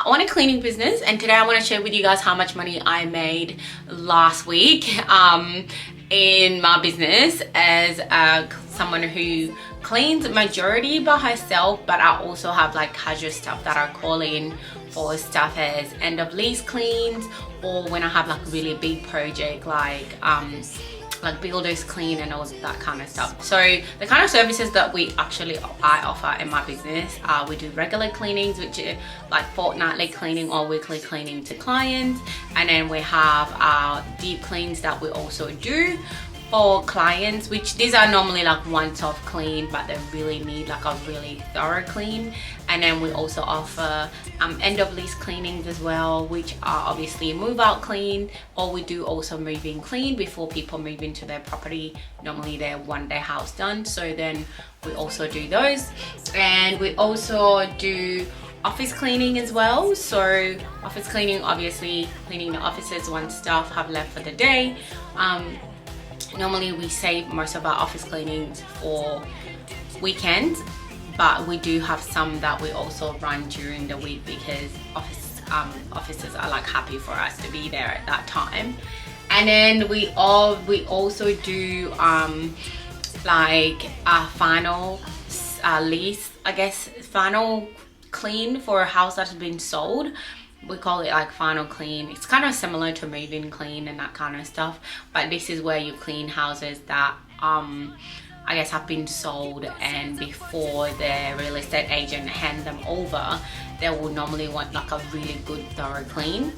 I own a cleaning business, and today I want to share with you guys how much money I made last week in my business as someone who cleans majority by herself, but I also have like casual stuff that I call in for stuff as end of lease cleans, or when I have like a really big project like builders clean and all that kind of stuff. So the kind of services that I offer in my business, we do regular cleanings, which are like fortnightly cleaning or weekly cleaning to clients, and then we have our deep cleans that we also do for clients, which these are normally like once-off clean, but they really need like a really thorough clean. And then we also offer end-of-lease cleanings as well, which are obviously move-out clean, or we do also move-in clean before people move into their property. Normally they're one-day house done, so then we also do those. And we also do office cleaning as well. So office cleaning, obviously cleaning the offices once staff have left for the day. Normally we save most of our office cleanings for weekends, but we do have some that we also run during the week because offices are like happy for us to be there at that time. And then we also do like a final lease, I guess, final clean for a house that's been sold. We call it like final clean. It's kind of similar to move-in clean and that kind of stuff, but this is where you clean houses that I guess have been sold, and before the real estate agent hand them over, they will normally want like a really good thorough clean.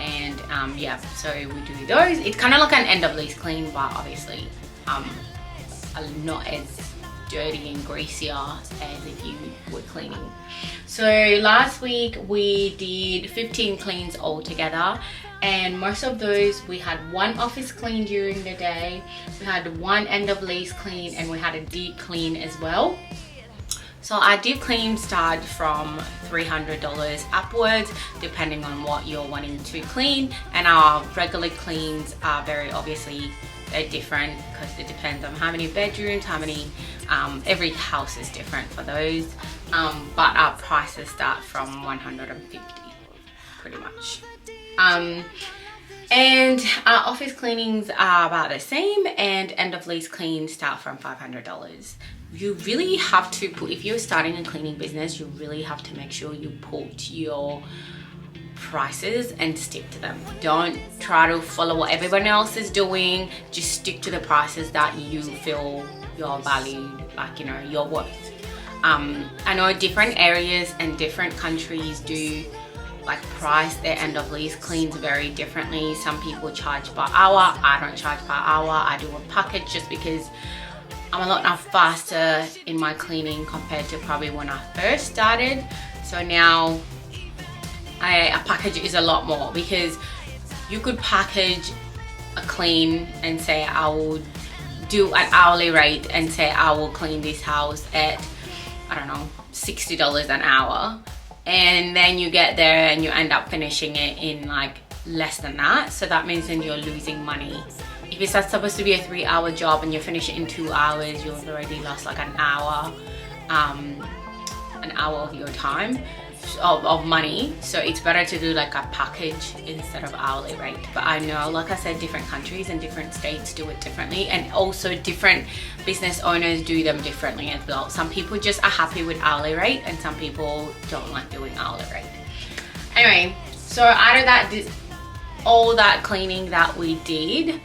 And yeah, so we do those. It's kind of like an end of lease clean, but obviously not as dirty and greasier as if you were cleaning. So last week we did 15 cleans altogether, and most of those we had one office clean during the day, we had one end of lease clean, and we had a deep clean as well. So our deep clean start from $300 upwards depending on what you're wanting to clean, and our regular cleans are very obviously they're different because it depends on how many bedrooms, how many every house is different for those, but our prices start from 150 pretty much. And our office cleanings are about the same, and end of lease cleans start from $500. You really have to put, if you're starting a cleaning business, you really have to make sure you put your prices and stick to them. Don't try to follow what everyone else is doing. Just stick to the prices that you feel you're valued, like, you know, you're worth. I know different areas and different countries do like price their end of lease cleans very differently. Some people charge per hour. I don't charge per hour. I do a package just because I'm a lot now faster in my cleaning compared to probably when I first started. So now a package is a lot more, because you could package a clean and say I will do an hourly rate and say I will clean this house at, I don't know, $60 an hour, and then you get there and you end up finishing it in like less than that. So that means then you're losing money. If it's supposed to be a 3-hour job and you finish it in 2 hours, you've already lost like an hour of your time of money. So it's better to do like a package instead of hourly rate. But I know, like I said, different countries and different states do it differently, and also different business owners do them differently as well. Some people just are happy with hourly rate, and some people don't like doing hourly rate. Anyway, so out of that, all that cleaning that we did,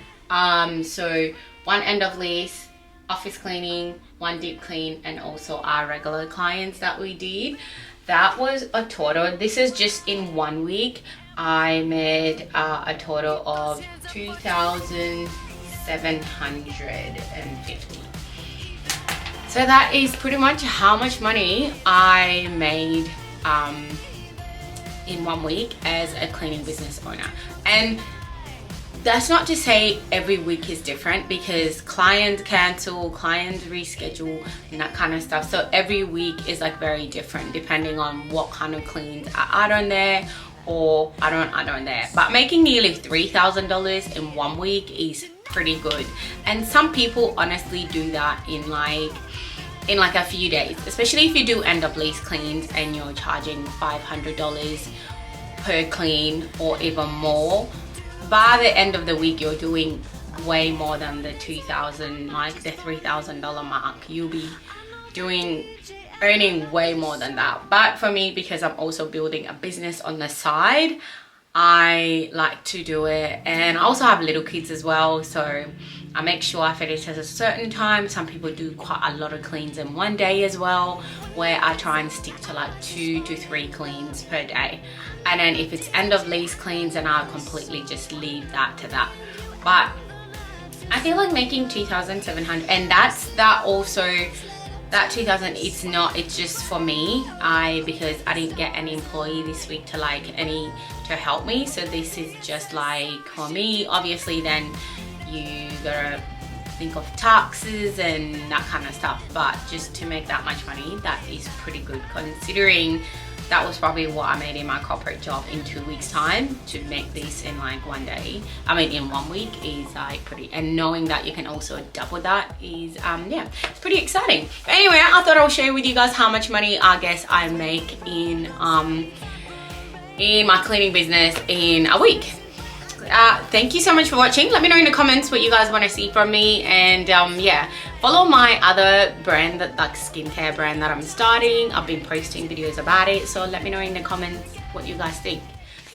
so one end of lease, office cleaning, one deep clean, and also our regular clients that we did, that was a total, this is just in 1 week, I made a total of $2,750. So that is pretty much how much money I made in 1 week as a cleaning business owner. And that's not to say every week is different, because clients cancel, clients reschedule, and that kind of stuff. So every week is like very different depending on what kind of cleans I add on there or I don't add on there. But making nearly $3,000 in 1 week is pretty good. And some people honestly do that in like a few days, especially if you do end of lease cleans and you're charging $500 per clean or even more, by the end of the week you're doing way more than the 2,000, like the $3,000 mark. You'll be earning way more than that. But for me, because I'm also building a business on the side, I like to do it. And I also have little kids as well, so I make sure I finish at a certain time. Some people do quite a lot of cleans in one day as well, where I try and stick to like 2 to 3 cleans per day. And then if it's end of lease cleans, then I'll completely just leave that to that. But I feel like making 2,700, and that 2,000, it's just for me, because I didn't get any employee this week to help me, so this is just like for me. Obviously then you gotta think of taxes and that kind of stuff, but just to make that much money, that is pretty good, considering that was probably what I made in my corporate job in 2 weeks time. To make this in like in 1 week is like pretty, and knowing that you can also double that is yeah, it's pretty exciting. But anyway, I thought I'll share with you guys how much money I guess I make in my cleaning business in a week. Thank you so much for watching. Let me know in the comments what you guys want to see from me, and yeah, follow my other brand, like skincare brand that I'm starting. I've been posting videos about it, so let me know in the comments what you guys think.